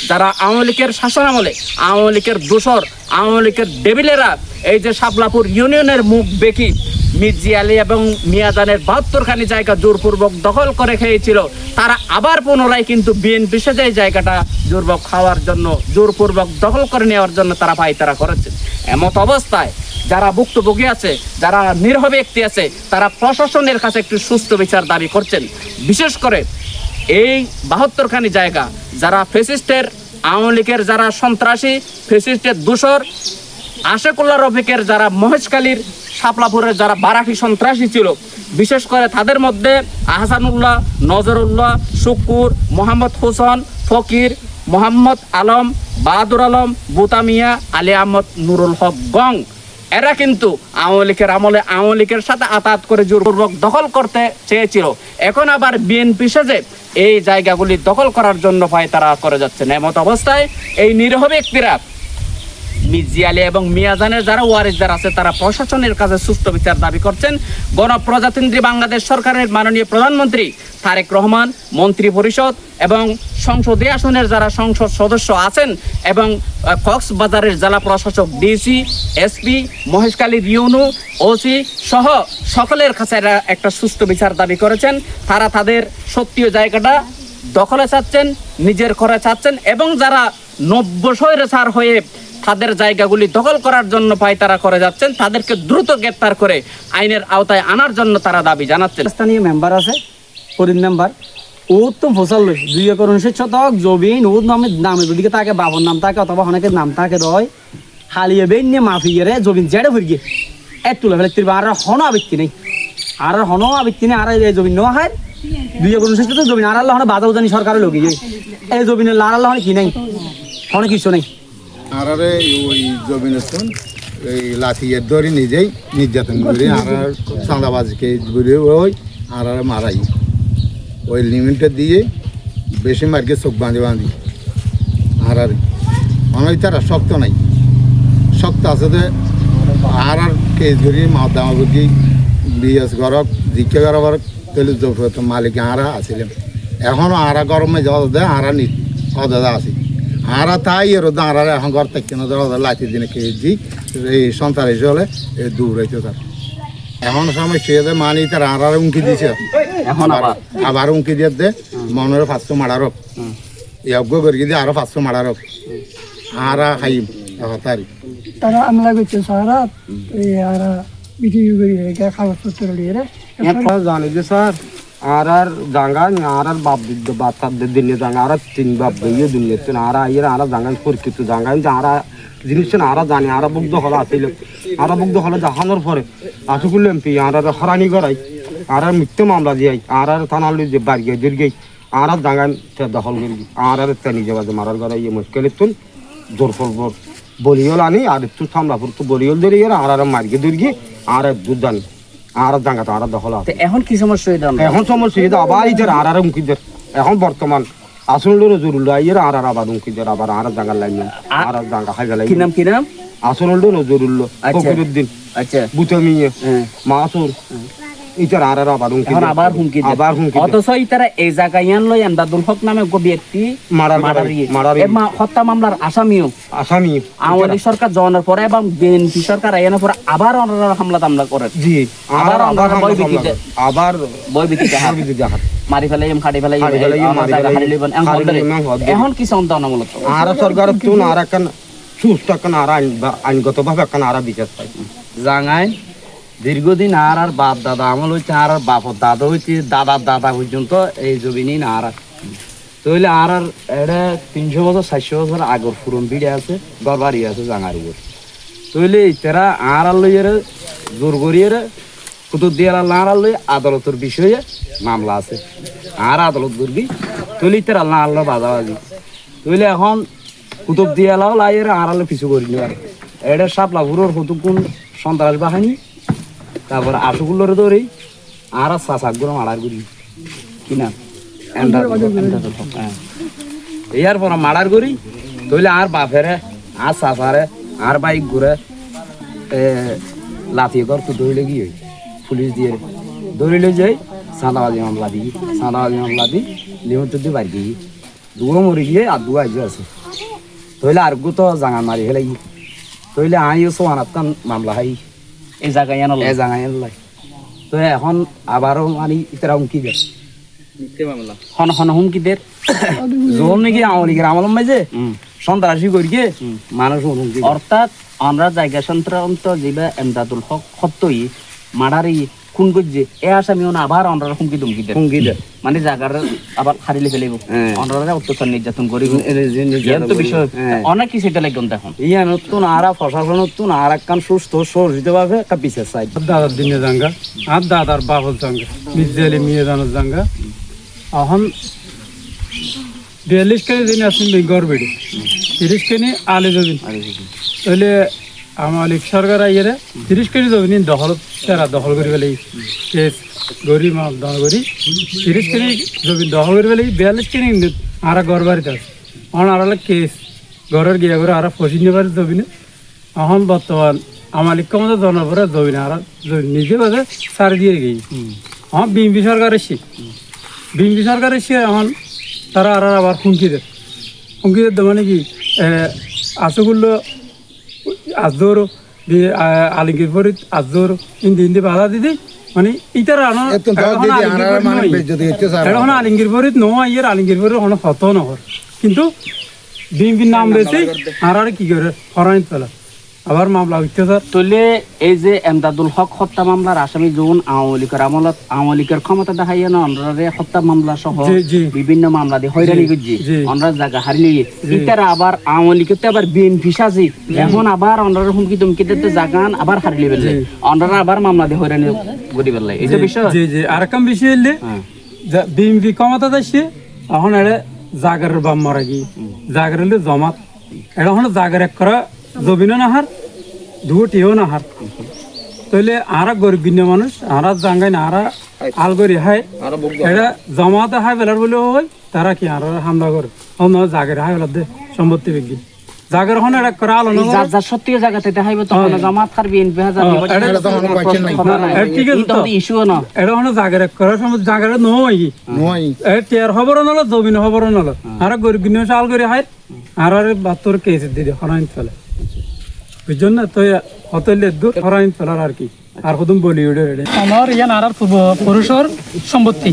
যারা আওয়ামী লীগের শাসন আমলে আওয়ামী লীগের দোসর, আওয়ামী লীগের ডেভিলেরা এই যে শাপলাপুর ইউনিয়নের মুখ বেকি মির্জি আলী এবং মিয়াজানের ৭২খানি জায়গা জোরপূর্বক দখল করে খেয়েছিল, তারা আবার পুনরায় কিন্তু বিএনপি সাথে এই জায়গাটা জোরপূর্বক খাওয়ার জন্য, জোরপূর্বক দখল করে নেওয়ার জন্য তারা পায়তারা করেছে। এমত অবস্থায় যারা ভুক্তভোগী আছে, যারা নিরীহ ব্যক্তি আছে, তারা প্রশাসনের কাছে একটু সুস্থ বিচার দাবি করছেন। বিশেষ করে এই ৭২খানি জায়গা যারা ফ্যাসিস্টের, আওয়ামী লীগের যারা সন্ত্রাসী, ফ্যাসিস্টের দোসর, আশেকুল্লাহ রফিকের যারা মহেশখালীর শাপলাপুরের যারা বারাকি সন্ত্রাসী ছিল, বিশেষ করে তাদের মধ্যে আহসানুল্লাহ, নজরুল্লাহ, শুকুর, মোহাম্মদ হোসেন, ফকির, মোহাম্মদ আলম, বাহাদুর আলম, বুতামিয়া, আলী আহমদ, নুরুল হক গং, এরা কিন্তু আওয়ামী লীগের আমলে আওয়ামী লীগের সাথে আতাত করে জোরপূর্বক দখল করতে চেয়েছিল। এখন আবার বিএনপি সাথে এই জায়গাগুলি দখল করার জন্য পায়তারা করে যাচ্ছেন। এমত অবস্থায় এই নিরীহ ব্যক্তিরা মির্জি আলী এবং মিয়াজানের যারা ওয়ারিসদার আছে, তারা প্রশাসনের কাছে সুষ্ঠু বিচার দাবি করছেন। গণপ্রজাতন্ত্রী বাংলাদেশ সরকারের মাননীয় প্রধানমন্ত্রী তারেক রহমান, মন্ত্রী পরিষদ এবং সংসদীয় আসনের যারা সংসদ সদস্য আছেন এবং কক্সবাজারের জেলা প্রশাসক, ডিসি, এসপি, মহেশখালীর ইউনো, ওসি সহ সকলের কাছে একটা সুষ্ঠু বিচার দাবি করেছেন। তারা তাদের সত্যিও জায়গাটা দখলে চাচ্ছেন, নিজের করে চাচ্ছেন এবং যারা নব্যশৈরেচার হয়ে তাদের জায়গাগুলি দখল করার জন্য পায়তারা করে যাচ্ছেন, তাদেরকে দ্রুত গ্রেপ্তার করে আইনের আওতায় আনার জন্য তারা দাবি জানাচ্ছেন। স্থানীয় মেম্বার আছে, ফরিদ মেম্বার, ও তো ফসল লই 2 একর 19 শতক জমিন, ওর নামে যদি তাকে বাবার নাম থাকে অথবা অনেকের নাম থাকে রয়, হালিয়ে বেন নিয়ে মাফিয়ে জমিন জেড়ে ফুরি গিয়ে একটু লেভেল আর হন আবৃত্তি নেই, আর হন আবৃত্তি নেই, আর এই জমিন নেওয়া হয় 2 একর 19 শতক জমিন, আর আল্লাহ বাজাও জানি সরকারের লোক এই জমিনের লার আল্লাহ কি নেই, অনেক কিছু নেই। আর ওই জমিন এই লাঠিয়ের ধরে নিজেই নির্যাতন করে আর চাঁদাবাজিকে ঘুরে ওই আর মারাই ওই লিমিটটা দিয়ে বেশি মার্কে চোখ বাঁধি আর অনেক তারা শক্ত নাই, শক্ত আছে যে আর কেস ধরি মাছ দামা বুঝি বিএস গরক জিকে গরবার তেল জোট মালিক আরা আসছিলাম, এখনও আরা গরমে যাওয়া দেয় আরা নি অদাদা আছে আরা তাই এর আর এখন ঘর থাকতে না ধরো লাঠি দিনে খেয়েছি এই সন্ত্রাসী হলে দূর হইতে তার এখন সময় সে মানি তার আর উঙ্কি দিছে, এখন আবার উঙ্কি দিয়ে দে মনের 500 মারারক যজ্ঞ করে দিয়ে আরো 500 মারারক আর খাইম তারি তারা আমলা করছে সারা আর বিক্রি করে কাগজপত্র নিয়ে জানি যে স্যার আর জাঙ্গা আর বাপ বাচ্চাদের দিনে জাঙ্গা আর 3 বাপ দিয়ে দুনিয়া আর আইয়ের আর জাঙ্গা পরিচিত জাঙ্গা আর জিনিস আর জানি আর বুগ্ধ হল আসিল, আর বুগ্ধ হলে দেখানোর পরে আসুকুল এমপি আর হরানি করাই আর মিথ্যে মামলা দিয়ে আর থানার যে বাড়ি গিয়ে দীর্ঘই আর জাঙ্গা দখল করি আর নিজে বাজে মারার করা ইয়ে মুশকিল তুন জোর ফোর বলিওল আনি আর একটু সামলাপুর তো বলিওল ধরে আর মার্গে দীর্ঘি আর দুধ আনি আর জাঙ্গা তো আর দখল আছে। এখন কি সমস্যা? এখন সমস্যা আবার ইদের আর উঙ্কিদের এখন বর্তমান আসল নজরুল্লাহ আইয়ের আর আবার উঙ্কিদের আবার আর জাঙ্গার লাইন আর জাঙ্গা খাই গেল। কি নাম কি নাম? আসল নজরুল্লাহ, ফকিরউদ্দিন, আচ্ছা বুতামিয়া, মাসুর ইতার আর আবার উঙ্কি আবার হুমকি আবার হুমকি অথচ ইতারা এই জায়গায় আনলো এমদাদুল হক নামে ব্যক্তি হত্যা মামলার আসামিও আওয়ামী লীগ সরকার জনের পরে এবং বিএনপি সরকার আইনের পরে আবার ওনারা হামলা টামলা করে জি আবার আবার বইবিতিতে মারি ফেলাই খাটি ফেলাই এখন কি সন্তান মূলত আর সরকার তুন আর একখান সুস্থ একখান আর আইনগতভাবে একখান আর বিচার পাই জাঙ্গাই দীর্ঘদিন আর বাপ দাদা আমল হইছে আর বাপর দাদা হইছে দাদার দাদা পর্যন্ত এই জমিনই না আর তইলে আর এটা 300 বছর 400 বছর আগর পুরন বিড়ে আছে গড়বাড়ি আছে জাঙ্গার উপর তইলে তারা আর লইয়ের জোর করিয়ে কুতুব দিয়ে আর লই আদালতের বিষয়ে মামলা আছে আর আদালত করবি তইলে তারা আল্লাহ বাজাবাজি তইলে এখন কুতুব দিয়ে লাইয়ের আর পিছু করি আর এটা শাপলাপুরের কতক্ষণ সন্ত্রাস বাহিনী তারপর আশুগুলোর ধরেই আর চাষাগুলো মারার করি কিনা ইয়ার পর মারার করি তইলে আর বাপেরে আর চাষারে আর বাইক ঘুরে লাথিয়ে ঘর তো দৌড়লে গিয়ে পুলিশ দিয়ে দৌড়লে যাই চাঁদাবাজি মামলা দিই লিমিট দিয়ে বাড়ি দিই দুগো মরে গিয়ে আর দুগো আইজো আছে তইলে আর গো তো জাঙা মারি হেলাই তইলে আইও সোয়ানাত্তান মামলা হাই এই জায়গায় আনল এ জাঙাই লাই তো এখন আবারও মানে ইতারা হুমকি দেয় হন হন হুমকিদের জোর নাকি আমলি আমলম মাঝে সন্ত্রাসী করিয়ে মানুষ হুমকি দেয়। অর্থাৎ আমরা জায়গা সন্ত্রান্ত যেবা এমদাদুল হক হত্যই মারারি খুন করছে এ আসামি আবার অনরা হুমকি দুমকি দেয় হুমকি দেয় মানে জায়গার আবার হারিলে ফেলিব হ্যাঁ। অনরা অত্যাচার নির্যাতন করিব নির্যাতন তো বিষয় হ্যাঁ। অনেক কিছু এটা লাগবে এখন ইয়া নতুন আরা প্রশাসন নতুন আর একখান সুস্থ সরিত ভাবে একটা বিচার চাই দাদার দিনে জাঙ্গা আর দাদার বাবল জাঙ্গা মির্জালি মিয়ে জানার জাঙ্গা এখন 42 কেজি দিন আসেন গড় বেড়ি 30 কেজি আলে যাবেন তাহলে আমার সরকার আইয়ারে 30 কেজি যাবেন দখল তেরা দখল করে ফেলে কেস গরি মাল দখল করি 30 কেজি যাবেন দখল করে ফেলে 42 কেজি আর গড় বাড়িতে আছে এখন আর কেস ঘরের গিয়ে করে আর ফসিনে বাড়ি যাবিনে এখন বর্তমান আমার ক্ষমতা জনপরে যাবি না আর নিজে বাজে সার দিয়ে গেই আমার বিএনপি সরকার এসে বিএনপি সরকার এসে এখন তারা আর আবার হুমকি দেয় মানে কি আসগুলো আজদর আলিঙ্গির পরে আজদর হিন্দি হিন্দি বাধা দিদি মানে ইতার এখন আলিঙ্গির পরে নো আইয়ের আলিঙ্গির পরে কোনো হতো নহর কিন্তু বিএনপির নাম বেশি আর কি করে হরাইন ফেলা আবার মামলা হইতে স্যার তলে এই যে এমদাদুল হক হত্যা মামলার আসামি যখন আওয়ামী লীগের আমলত আওয়ামী লীগের ক্ষমতা দেখাইয়া না অনরারে হত্যা মামলা সহ জি, জি। বিভিন্ন মামলা দিয়ে হয়রানি করছি জি। অনরার জায়গা হারিয়ে ইতারা আবার আওয়ামী লীগের তো আবার বিএনপি সাজি এখন আবার অনরার হুমকি তুমকি দিতে জাগান আবার হারিয়ে ফেললে অনরারা আবার মামলা দিয়ে হয়রানি করি ফেললে এটা বিষয় জি জি আর একটা বিষয় হলে হ্যাঁ। বিএনপি ক্ষমতা দেশে এখন এটা জাগারের বাম মারা গিয়ে জাগার হলে জমাত এটা এখন জাগার এক করা জবিনও না হার দুটিও না হার তাহলে আরা গরিব বিন্ন মানুষ আরা জাঙ্গাই না আরা আল করি হায় এটা জমাতে হাই বেলার বলেও হয় তারা কি আর হামলা করে অন্য জাগের হাই বেলার দে সম্পত্তি বিক্রি জাগের হন এটা করা আলো না যার যার সত্যি জায়গাতে দেখাইবে তখন জামাত আর বিএনপি হাজার ঠিক আছে তো ইস্যুও না এটা হন জাগের এক করা সম্পত্তি জাগের নয় টিয়ার খবর নলো জমিন খবর নলো আর গরিব বিন্ন আল করে হায় আর বাত্তর কেস দিদি হরাইন ফেলে বুঝছেন না তো হতলে দূর হরাইন ফেলার আর কি আর কদম বলিউডের আমার ইয়ান আর পুরুষের সম্পত্তি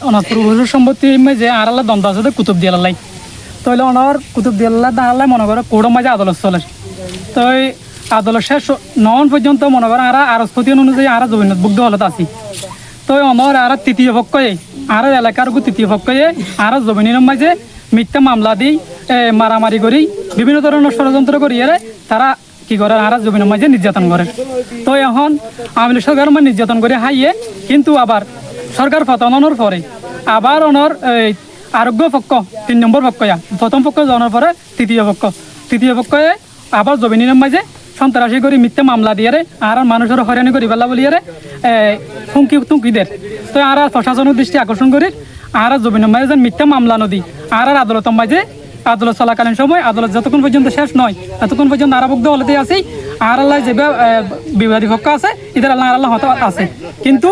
ওনার পুরুষের সম্পত্তি যে আর আল্লাহ দ্বন্দ্ব আছে কুতুব দিয়ালাই তাহলে ওনার কুতুব দিয়াল্লাহ দাহাল্লাই মনে করে কোড়ো মাঝে আদালত চলে তো আদালত শেষ নন পর্যন্ত মনে করে আর আরস্পতি অনুযায়ী আর জমিনভুক্ত হলত আছি তো আমার আর তৃতীয় পক্ষে আর এলাকার তৃতীয় পক্ষে আর জমিনের মাঝে মিথ্যা মামলা দিই মারামারি করি বিভিন্ন ধরনের ষড়যন্ত্র করিয়ে তারা কি করে আর জমিনের মাঝে নির্যাতন করে তো এখন আওয়ামী লীগ সরকার নির্যাতন করে হাইয়ে কিন্তু আবার সরকার পতনের পরে আবার ওনার আরোগ্য পক্ষ 3 নম্বর পক্ষ প্রথম পক্ষ জানার পরে তৃতীয় পক্ষে আবার জমিনের মাঝে সন্ত্রাসী করে মিথ্যা মামলা দিয়ে আর মানুষের হয়রানি করি পেলা বলিয়ে হুমকি তুমকি দেয় তো আর প্রশাসনের দৃষ্টি আকর্ষণ করি আর জমিনের মাঝে যেন মিথ্যা মামলা নদী আর আদালতের মাঝে আদালত চলাকালীন সময় আদালত যতক্ষণ পর্যন্ত শেষ নয় ততক্ষণ পর্যন্ত আরাবদ্ধ হলতে আছি আর আল্লাহ যে বিবাদী পক্ষ আছে এদের আল্লাহ আল্লাহ হতে আছে কিন্তু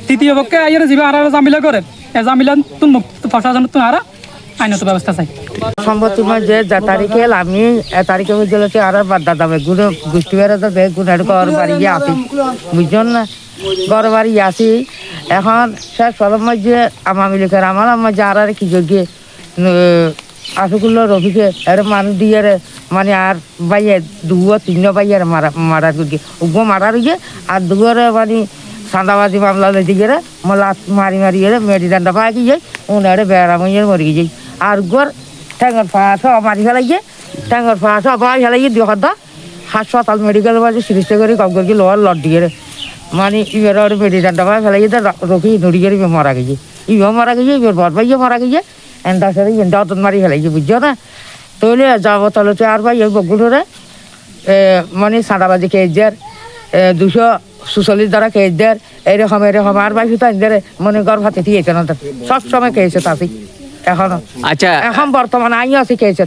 তৃতীয় পক্ষে আইয়ের যে আর জামিলা করে জামিলা তুন মুক্ত প্রশাসন তুন আর আইনত ব্যবস্থা চাই সম্পত্তি যে যা তারিখে আমি তারিখে বুঝতে আর বাদ দামে গুণ গোষ্ঠী বেড়াতে গুণের ঘর বাড়ি আসি বুঝছেন না ঘর বাড়ি আসি এখন শেষ ফলের মধ্যে আওয়ামী লীগের আমার মধ্যে আর কি যোগ্যে আশুকুল্লো রফিকে এর মানুষ দিয়ে মানে আর বাইয়ে 2-3 বাইয়ের মারার যোগ্যে উগ্র মারার গিয়ে আর দুয়ারে মানে চাঁদাবাজি মামলা লইতে গিয়ে লাত মারি মেডিদানটা পাই গিয়ে উনারে বেড়া মইয়ের মরি গিয়ে আর গর ট্যাঙ্গর ফাঁসা মারি ফেলাইয়ে ট্যাঙ্গর ফাঁসা পাই ফেলাইয়ে দেখা হাসপাতাল মেডিকেল বাজে চিকিৎসা করে কম করে লোয়ার লট দিয়ে মানে ইবের মেডিদানটা পাই ফেলাইয়ে রফি নড়ি গিয়ে মারা গিয়ে মারা গিয়ে ইবের বর ভাইয়ে মারা গিয়ে এনটা সাথে এনটা অত মারি ফেলাইছে বুঝছো না তাহলে যাবো তাহলে আর ভাই ওই বগুড়ে মানে চাঁদাবাজি কেস দেয় 246 দ্বারা কেস দেয় এরকম আর ভাই সুতা মনে গর্ভ হাতে দিয়ে সব সময় কেসে তাছি এখনো আচ্ছা এখন বর্তমানে আইও আছি কেসে